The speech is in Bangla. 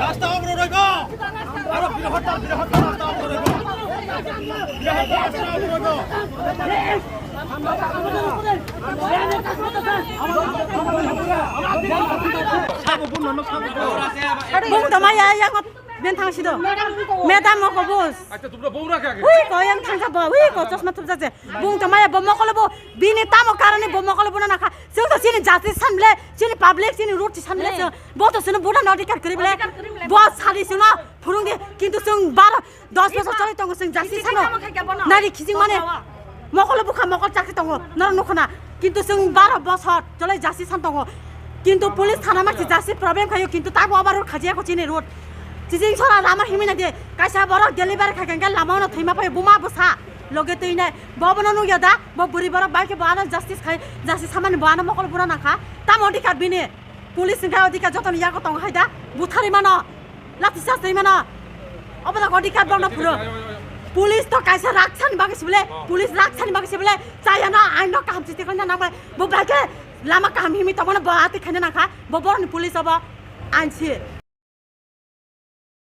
রাস্তা অবরোধ হইব আরো বৃহত্তর রাস্তা অবরোধ হইব Bung tamaya yang ben thang sido. Madam ko bos. আচ্ছা তোমরা বউরা কে আগে Ui ko yang thang ka ba. Ui ko chosma tup jaje. Bung tamaya bomma ko lebo bini tamo karane bomma ko lebo na kha. Sing to sini jati samle, sini public sini road samle. Bo to sini buda notikat karible. Bo sari sino phurung de kintu sing 12 10 বছর চলে তঙ্গ sing jati sano. Nari kijing mane. Mokolo buka mokol chakri tongo. Nor nokona. Kintu sing 12 বছর চলে jati san tongo. কিন্তু পুলিশ থানা মারছি যাচ্ছি প্রবলেম খাইও কিন্তু তারপর আবার খাজিয়া করছিনি রোড চিজিং ছড়া লামা হিমিনা দিয়ে কাইসা বড় ডেলিভারি খাইকেন লামানো থৈমা পাই বুমা বসা লগে তুই নাই ববনানো ইয়াদা বুড়ি বড় বাইকে বানা জাস্টিস খাই জাস্টিস সামানি বানা মকল পুরা নাখা তাম অধিকার বিনে পুলিশ সিংহা অধিকার যতন ইয়াকো তং হাইদা বুথারি মানো লাতি সাস্ত্রি মানো অবলা অধিকার বনা পুরো পুলিশ তো কাইসা রাখছানি বাগিস বলে পুলিশ রাখছানি বাগিস বলে চাইনা আইন কাম চিতে কইনা না বো বাইকে lama kami mi tamana ba ati khane na kha bo bor ni police aba anchi